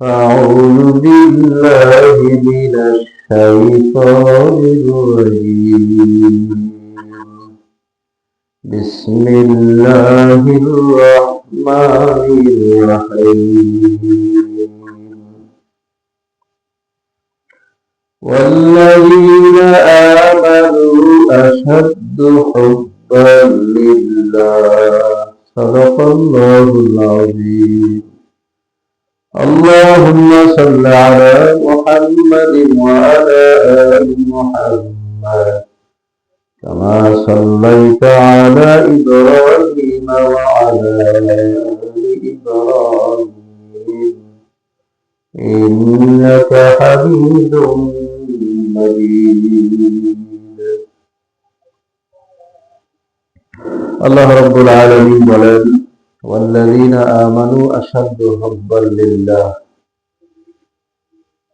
أعوذ بالله من الشيطان الرجيم. بسم الله الرحمن الرحيم. والذين آمنوا أشد حبا لله. صدق الله العظيم. اللهم صل على محمد وعلى آل محمد كما صليت على إبراهيم وعلى آل إبراهيم إنك حميد مجيد. الله رب العالمين বলেন, والذين آمنوا أشد حبا لله.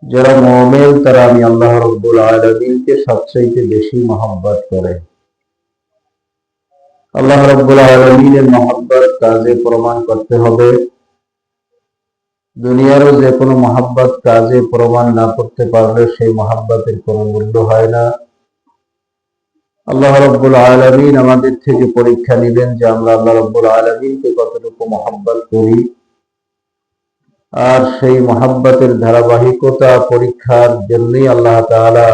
যারা মুমিন তারা আমি আল্লাহ রাব্বুল আলামিনকে সবচেয়ে বেশি মহব্বত করে। আল্লাহ রাব্বুল আলামিনের মহব্বত কাজে প্রমাণ করতে হবে। দুনিয়ারও যে কোনো মহব্বত কাজে প্রমাণ না করতে পারলে সেই মহব্বতের কোনো মূল্য হয় না। আল্লাহ রাব্বুল আলামিন আমাদের থেকে পরীক্ষা নেবেন যে আমরা আল্লাহ রাব্বুল আলামিনকে কতটুকু মহব্বত করি, আর সেই মহব্বতের ধারাবাহিকতা পরীক্ষার জন্যই আল্লাহ তাআলা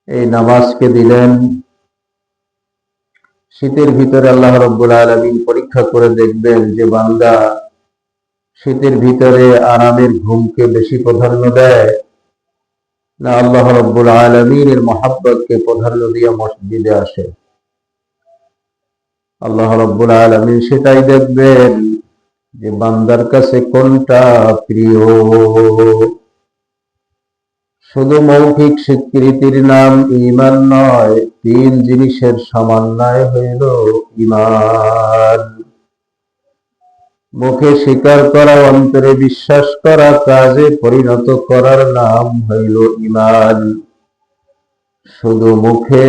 এই নামাজকে দিলেন। শীতের ভিতরে আল্লাহ রাব্বুল আলামিন পরীক্ষা করে দেখবেন যে বান্দা শীতের ভিতরে আরামের ঘুমকে বেশি প্রাধান্য দেয় না আল্লাহ রাব্বুল আলামিনের মহব্বতকে প্রাধান্য দিয়ে মসজিদে আসে। আল্লাহ রাব্বুল আলামিন সেটাই দেখবেন যে বান্দার কাছে কোনটা প্রিয়। শুধু মৌখিক স্বীকৃতির নাম ঈমান নয়, তিন জিনিসের সমন্বয় হইল ঈমান। মুখে স্বীকার করা, অন্তরে বিশ্বাস করা, কাজে পরিণত করার নাম হইল ঈমান। শুধু মুখে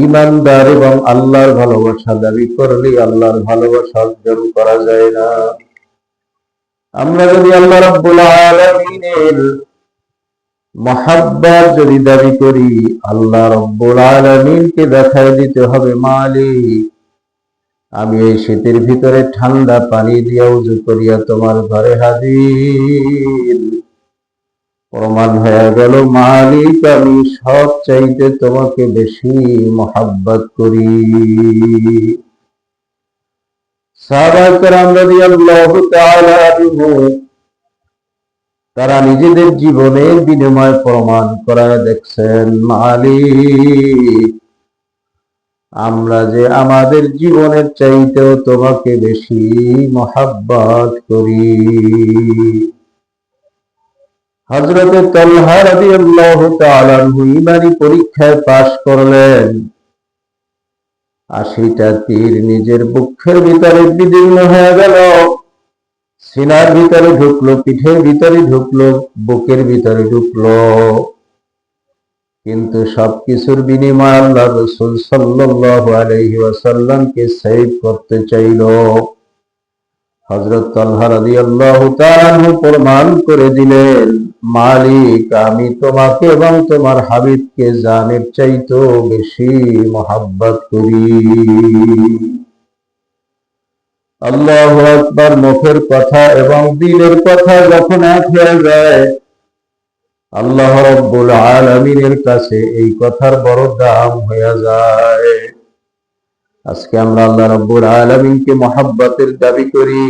ঈমানদার এবং আল্লাহর ভালোবাসা দাবি করলে আল্লাহর ভালোবাসা অর্জন করা যায় না। আমরা যদি আল্লাহ রাব্বুল আলামিনের মহব্বত যদি দাবি করি, আল্লাহ রাব্বুল আলামিনকে দেখায় দিতে হবে, মালিক আমি এই শীতের ভিতরে ঠান্ডা পানি দিয়ে ওযু করিয়া তোমার ঘরে হাজির। প্রমাণ হয়ে গেল মালিক আমি সব চাইতে তোমাকে বেশি মহব্বত করি। সাহাবায়ে কেরাম রাদিয়াল্লাহু তাআলা আনহুম তারা নিজেদের জীবনের বিনিময়ে প্রমাণ করায় দেখছেন, মালিক আমরা যে আমাদের জীবনের চাইতেও তোমাকে বেশি মহব্বত করি। হযরতে তালহা রাদিয়াল্লাহু তাআলা আনহু ঈমানী পরীক্ষায় পাশ করলেন। ৮০টা তীর নিজের বুকের ভিতরে বিদীর্ণ হয়ে গেল, সিনার ভিতরে ঢুকলো, পিঠের ভিতরে ঢুকলো, বুকের ভিতরে ঢুকলো, কিন্তু সবকিছুর বিনিময়ে আল্লাহ রাসূল সাল্লাল্লাহু আলাইহি ওয়াসাল্লামকে সেভ করতে চাইল। হযরত তালহা রাদিয়াল্লাহু তাআলা আনহু প্রমাণ করে দিলেন, মালিক আমি তোমাকে এবং তোমার হাবিবকে জানের চাইতেও বেশি মহব্বত করি। আল্লাহু আকবার। মুখের কথা এবং দিলের কথা যখন এক হয়ে যায়, আল্লাহ রাব্বুল আলামিনের কাছে এই কথার বড় দাম হয়ে যায়। আজকে আমরা আল্লাহ রাব্বুল আলামিনকে মহব্বতের দাবি করি,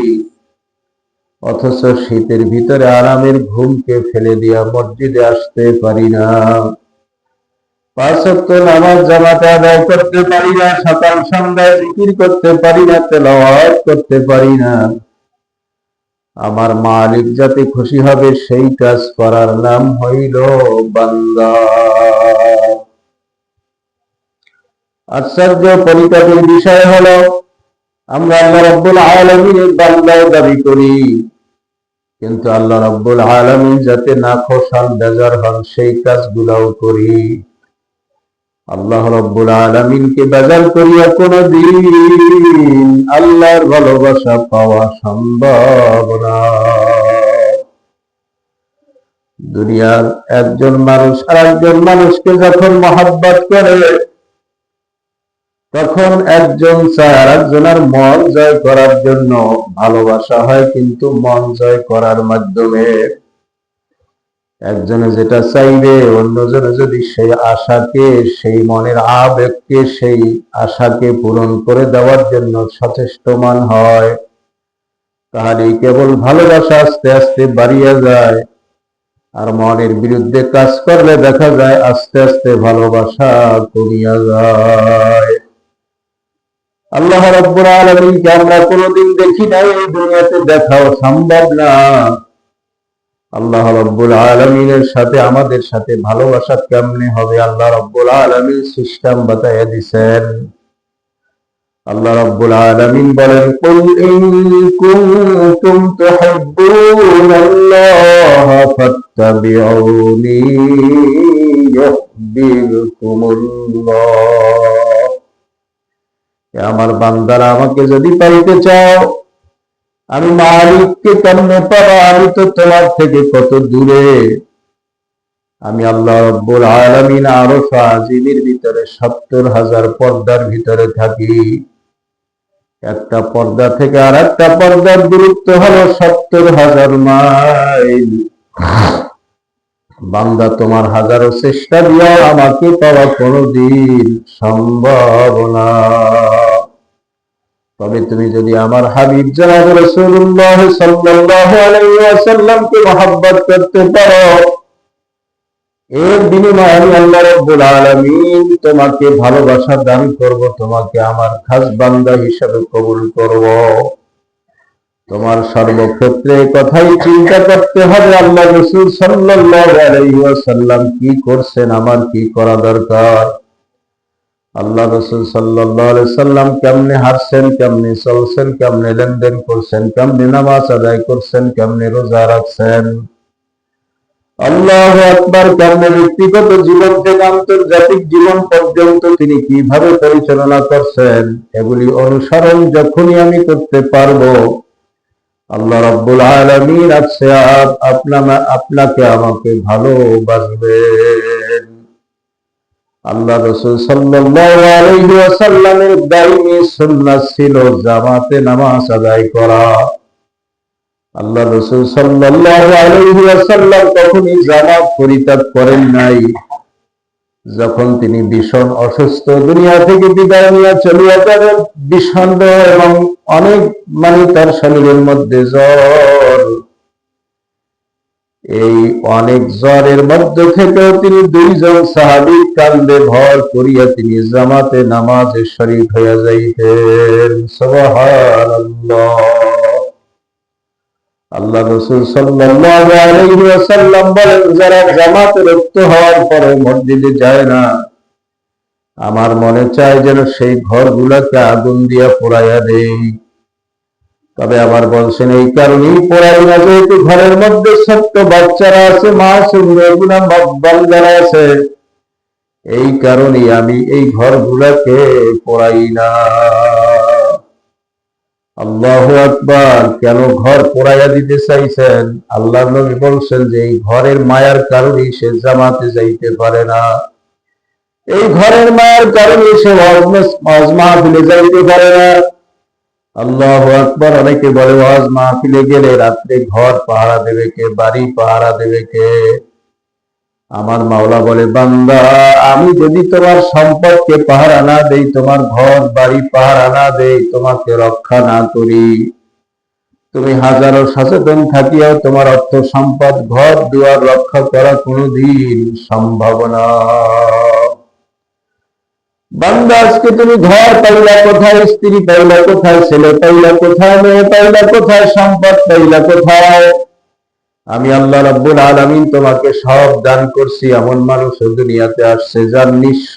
অথচ শীতের ভিতরে আরামের ঘুমকে ফেলে দিয়া মসজিদে আসতে পারি না। ৫ ওয়াক্ত নামাজ জামাতে আদায় করতে পারি না, সকাল সন্ধ্যায় জিকির করতে পারি না, তেলাওয়াত করতে পারি না। আমার মালিক যাতে খুশি হবে সেই কাজ করার নাম হইল বান্দা। আশ্চর্য পরিতাপের বিষয় হলো আমরা আল্লাহ রাব্বুল আলামিনের বান্দা দাবি করি, কিন্তু আল্লাহ রাব্বুল আলামিন যাতে নাখোশ হন, বেজার হন সেই কাজগুলোও করি। আল্লাহ রাব্বুল আলামিনকে বেজার করিয়া কোনদিন আল্লাহর ভালোবাসা পাওয়া সম্ভব না। দুনিয়ার একজন মানুষ আর একজন মানুষকে যখন মহব্বত করে, তখন একজন চায় আর একজনের মন জয় করার জন্য। ভালোবাসা হয় কিন্তু মন জয় করার মাধ্যমে। একজনে যেটা চাইবে, অন্যজনে যদি সেই আশাকে, সেই মনের আবেগকে, সেই আশাকে পূরণ করে দেওয়ার জন্য সচেষ্টমান হয়, তাহলে কেবল ভালোবাসা আস্তে আস্তে বাড়িয়ে যায়। আর মনের বিরুদ্ধে কাজ করলে দেখা যায় আস্তে আস্তে ভালোবাসা কমিয়া যায়। আল্লাহ রাব্বুল আলামিনকে আমরা কোনোদিন দেখি নাই, এই দুনিয়াতে দেখাও সম্ভব না। আল্লাহ রাব্বুল আলামিনের সাথে আমাদের সাথে ভালোবাসা কেমনে হবে, আল্লাহ রাব্বুল আলামিন সিস্টেম বাতায়া দিয়েছেন। আল্লাহ রাব্বুল আলামিন বলেন, কুল ইন কুনতুম তুহিব্বুনাল্লাহ ফাত্তাবিউনি ইউহিব্বুকুমুল্লাহ। আমার বান্দারা, আমাকে যদি পাইতে চাও, আমি মালিককে কেমনে পাবা? আমি তো তোমার থেকে কত দূরে। আমি আল্লাহ রাব্বুল আলামিন আরশ আজিমের ভিতরে ৭০,০০০ পর্দার ভিতরে থাকি। একটা পর্দা থেকে আর একটা পর্দার দূরত্ব হলো ৭০,০০০ মাইল। বান্দা, তোমার হাজারো চেষ্টা দিয়েও আমাকে পাওয়া কোনোদিন সম্ভব না। তবে তুমি যদি আমার হাবিব জনাব রাসূলুল্লাহ সাল্লাল্লাহু আলাইহি ওয়াসাল্লামকে মহব্বত করতে পারো, এর বিনিময়ে আমি আল্লাহ রাব্বুল আলামিন তোমাকে ভালোবাসা দান করব, তোমাকে আমার খাস বান্দা হিসেবে কবুল করব। তোমার সর্বক্ষেত্রে কথাই চিন্তা করতে হবে, আল্লাহ রাসূল সাল্লাল্লাহু আলাইহি ওয়াসাল্লাম কি করছেন, আমার কি করা দরকার। আল্লাহ রাসূল সাল্লাল্লাহু আলাইহি সাল্লাম কেমনে হাঁটছেন, কেমনে চলছেন, কেমনে লেনদেন করছেন, কেমনে নামাজ আদায় করছেন, কেমনে রোজা রাখছেন, আল্লাহু আকবার, কেমনে ব্যক্তিগত জীবন থেকে আন্তর্জাতিক জীবন পর্যন্ত তিনি কিভাবে পরিচালনা করছেন, এগুলি অনুসরণ যখনই আমি করতে পারবো, আল্লাহ রাব্বুল আলামিন আপনাকে আমাকে ভালোবাসবেন। আল্লাহ রাসূল সাল্লাল্লাহু আলাইহি ওয়াসাল্লামের দাইমি সুন্নাত ছিল জামাতে নামাজ আদায় করা। আল্লাহ রাসূল সাল্লাল্লাহু আলাইহি ওয়াসাল্লাম কখনই জামাত পরিত্যাগ করেন নাই। যখন তিনি ভীষণ অসুস্থ, দুনিয়া থেকে বিদায় নিয়ে চলিয়া যাবেন, বিষণ্ণ এবং অনেক তার শরীরের মধ্যে জ্বর, এই অনেক জ্বরের মধ্যে থেকেও তিনি দুইজন সাহাবীর কান্দে ভর করিয়া তিনি জামাতে নামাজে শরীক হইয়া যাইতেন। সুবহানাল্লাহ। আল্লাহ রাসূল সাল্লাল্লাহু আলাইহি ওয়াসাল্লাম বলেন, যারা জামাতে রক্ত হওয়ার পরে মসজিদে যায় না, আমার মনে চায় যেন সেই ঘরগুলোকে আগুন দিয়া পোড়াইয়া দেই। তবে আবার বলছেন, এই কারণেই পোড়াই না, যেহেতু ঘরের মধ্যে ছোট্ট বাচ্চারা আছে, মাসুম বান্দারা আছে, এই কারণেই আমি এই ঘরগুলোকে পোড়াই না। আল্লাহু আকবার। কেন ঘর পোড়াইয়া দিতে চাইছেন? আল্লাহর নবী বলছেন যে এই ঘরের মায়ার কারণেই সে জামাতে যাইতে পারে না, এই ঘরের মায়ার কারণে সে ওয়াজ মাহফিলে যাইতে পারে না। আল্লাহু আকবার। অনেকে বলে ওয়াজ মাহফিলে গেলে রাত্রে ঘর পাহারা দেবে কে, বাড়ি পাহারা দেবে কে? আমার মাওলা বলে, বান্দা, আমি যদি তোমার সম্পদকে পাহারা না দেই, তোমার ঘর বাড়ি পাহারা না দেই, তোমাকে রক্ষা না করি, তুমি হাজারো সচেতন থাকিয়াও তোমার অর্থ সম্পদ ঘর দুয়ার রক্ষা করা কোনোদিন সম্ভব না। বান্দা, আজকে তুমি ঘর পাইলা কোথায়, স্ত্রী পাইলা কোথায়, ছেলে পাইলা কোথায়, মেয়ে পাইলা কোথায়, সম্পদ পাইলা কোথায়? আমি আল্লাহ রাব্বুল আলামিন তোমাকে সব দান করছি। এমন মানুষ দুনিয়াতে আসছে যার নিঃস্ব,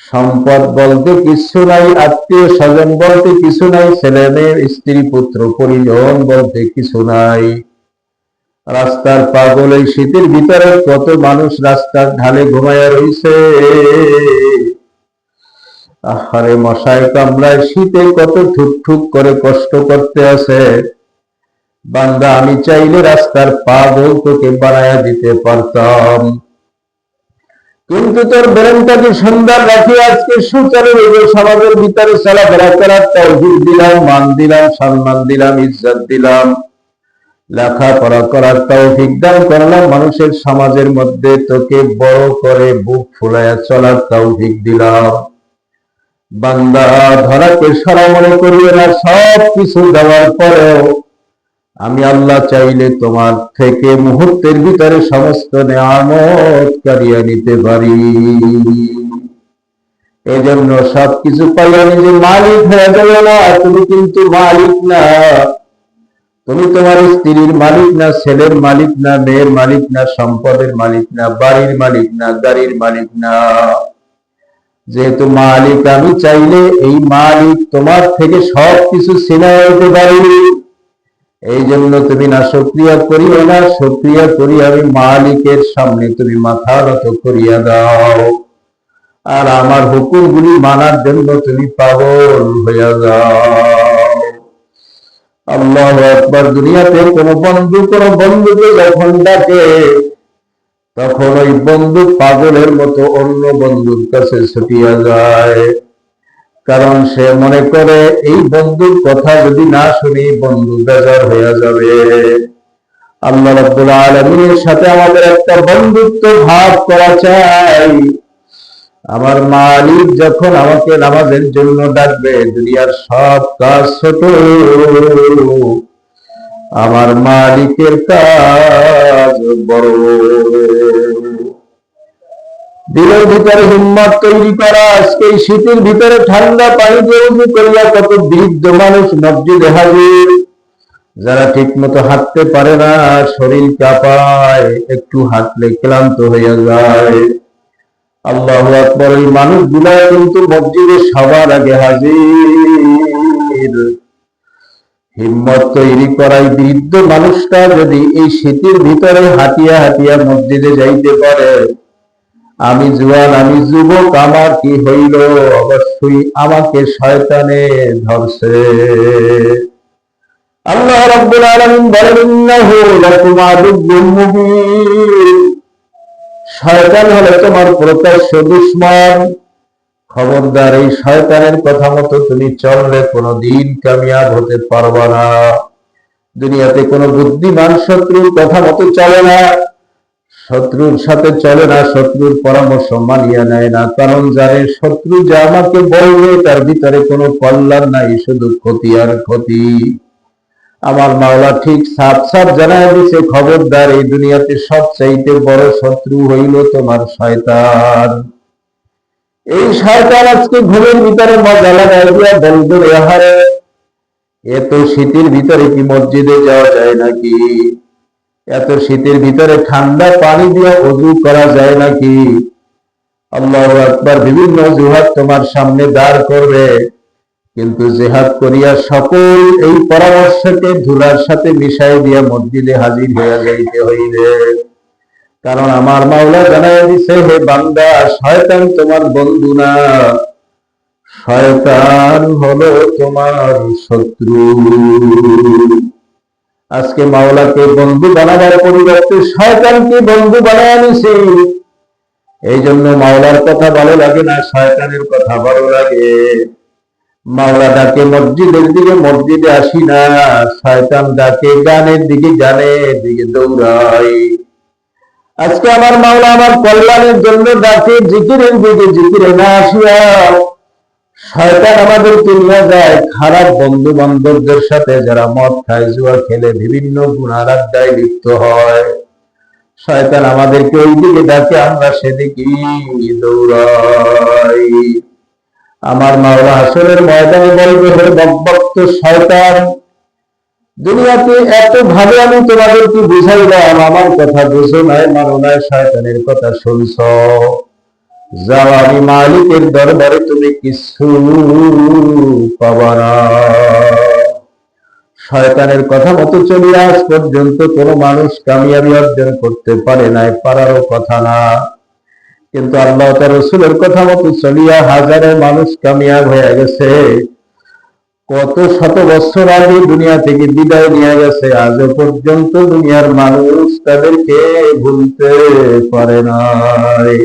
সম্পদ বলতে কিছু নাই, আত্মীয় স্বজন বলতে কিছু নাই, ছেলে মেয়ে স্ত্রী পুত্র পরিজন বলতে কিছু নাই। রাস্তার পাগল, এই শীতের ভিতরে কত মানুষ রাস্তার ঢালে ঘুমাইয়া রইছে। আহারে, মশায় কামড়ায়, শীতে কত ঠুক ঠুক করে কষ্ট করতে আছে। বান্দা আমি চাইলে রাস্তার পাগল তোকে বানায়া দিতে পারতাম, কিন্তু তোর ব্রেনটাকে সুন্দর রাখি আজকে সুচারুরূপে সমাজের ভিতরে চলাফেরা করার তৌফিক দিলাম, মান দিলাম, সম্মান দিলাম, ইজ্জত দিলাম, লেখাপড়া করার তৌফিক দান করলাম, মানুষের সমাজের মধ্যে তোকে বড় করে বুক ফুলাইয়া চলার তৌফিক দিলাম। বান্দা ধরাকে সরা মনে করিও না, সব কিছু দেওয়ার পরেও আমি আল্লাহ চাইলে তোমার থেকে মুহূর্তের ভিতরে সমস্ত নেয়ামত কারিয়ে নিতে পারি। এই জন্য সবকিছু পাইয়া নিজে মালিক হয়ে যাবে না। তুমি কিন্তু মালিক না, তুমি তোমার স্ত্রীর মালিক না, ছেলের মালিক না, মেয়ের মালিক না, সম্পদের মালিক না, বাড়ির মালিক না, গাড়ির মালিক না। যেহেতু মালিক আমি, চাইলে এই মালিক তোমার থেকে সবকিছু ছিনাইয়া নিতে পারি। এই জন্য তুমি না শুকরিয়া করিও না, শুকরিয়া করি আমি মালিকের সামনে তুমি মাথা নত করিয়া দাও, আর আমার হুকুমগুলি মানার জন্য তুমি পাগল হইয়া যাও। আল্লাহু আকবার। দুনিয়াতে কোন বন্ধুকে যখন ডাকে তখন ওই বন্ধু পাগলের মতো অন্য বন্ধুর কাছে ছুটিয়া যায়, কারণ সে মনে করে এই বন্ধুর কথা যদি না শুনি বন্ধু বেজার হয়ে যাবে। আল্লাহ রাব্বুল আলামিনের সাথে আমাদের একটা বন্ধুত্ব ভাব করা চাই। আমার মালিক যখন আমাকে নামাজের জন্য ডাকবে, দুনিয়ার সব কাজ ছোট, আমার মালিকের কাজ বড়। দিলের ভিতরে হিম্মত তৈরি করা। আজকে এই শীতের ভিতরে ঠান্ডা পানি দিয়ে উজু করিয়া কত বৃদ্ধ মানুষ মসজিদে হাজির, যারা ঠিক মতো হাঁটতে পারে না, শরীর কাঁপায়, একটু হাঁটলে ক্লান্ত হইয়া যায়। আল্লাহু আকবার। এই মানুষগুলা কিন্তু মসজিদে সবার আগে হাজির। হিম্মত তৈরি করাই বৃদ্ধ মানুষটা যদি এই শীতের ভিতরে হাঁটিয়া হাঁটিয়া মসজিদে যাইতে পারে, আমি জোয়ান, আমি যুবক, আমার কি হইল? অবশ্যই আমাকে শয়তানে ধরছে। আল্লাহ রাব্বুল আলামিন বলেন, ইন্নাহু লাকুম আদুউম মুবিন। শয়তান হলো তোমার প্রকাশ্য দুশমন। খবরদার, এই শয়তানের কথা মতো তুমি চললে কোনোদিন কামিয়াব হতে পারবা না। দুনিয়াতে কোনো বুদ্ধিমান শত্রুর কথা মতো চলে না, শত্রুর সাথে চলে না, শত্রুর পরামর্শ মানিয়ে নেয় না, কারণ জানে শত্রু যা আমাকে বলবে তার ভিতরে কোনো কল্যাণ নাই, শুধু ক্ষতি আর ক্ষতি। আমার মাওলা ঠিক সাফ সাফ জানায় দিয়েছে, খবরদার, এই দুনিয়াতে সবচাইতে বড় শত্রু হইল তোমার শয়তান। এই শয়তান আজকে ঘুমের ভিতরে মজা লাগাই দিয়া বলবে, আহারে, এত শীতের ভিতরে কি মসজিদে যাওয়া যায় নাকি? এত শীতের ভিতরে ঠান্ডা পানি দিয়ে ওযু করা যায় নাকি? আল্লাহু আকবার। বিভিন্ন অজুহাত তোমার সামনে দাঁড় করবে, কিন্তু জিহাদ করিয়া সকল এই পরামর্শকে ধুলার সাথে মিশাই দিয়া মসজিদে হাজির হইয়া যাইতে হইবে। কারণ আমার মাওলা জানাই দিছে, হে বান্দা, শয়তান তোমার বন্ধু না, শয়তান হলো তোমার শত্রু। আজকে মাওলাকে বন্ধু বানাবার পরিবর্তে শয়তানকে বন্ধু বানায় নিছে। এই জন্য মাওলার কথা ভালো লাগে না, শয়তানের কথা ভালো লাগে। মাওলা ডাকে মসজিদের দিকে, মসজিদে আসি না। শয়তান ডাকে গানের দিকে, গানের দিকে দৌড়াই। আজকে আমার মাওলা আমার কল্যাণের জন্য ডাকে জিকিরের দিকে, জিকিরে না আসিয়া শয়তান আমাদেরকে নিয়ে যায় খারাপ বন্ধু বান্ধবদের সাথে, যারা মদ খায়, জুয়া খেলে, বিভিন্ন গুনার আড্ডায় লিপ্ত হয়। শয়তান আমাদেরকে ওই দিকে ডাকে, আমরা সেদিকে দৌড়াই। আমার মাওলা হাসরের ময়দানে বলবে, হে বকবক্ত শয়তান, দুনিয়াতে এত ভাবে আমি তোমাদেরকে বুঝাইলাম, আমার কথা বুঝো নাই, মানো নাই, শয়তানের কথা শুনছ। যাও, আমি মালিকের দরবারে তুমি কিছু পাবা না। শয়তানের কথা মতো চলিয়া আজ পর্যন্ত কোনো মানুষ কামিয়াবি অর্জন করতে পারে নাই, পারারও কথা না। কিন্তু আল্লাহ তার রাসূলের কথা মতো চলিয়া হাজারো মানুষ কামিয়াব হয়ে গেছে। কত শত বছর আগে দুনিয়া থেকে বিদায় নিয়ে গেছে, আজও পর্যন্ত দুনিয়ার মানুষ তাদেরকে ভুলতে পারে না।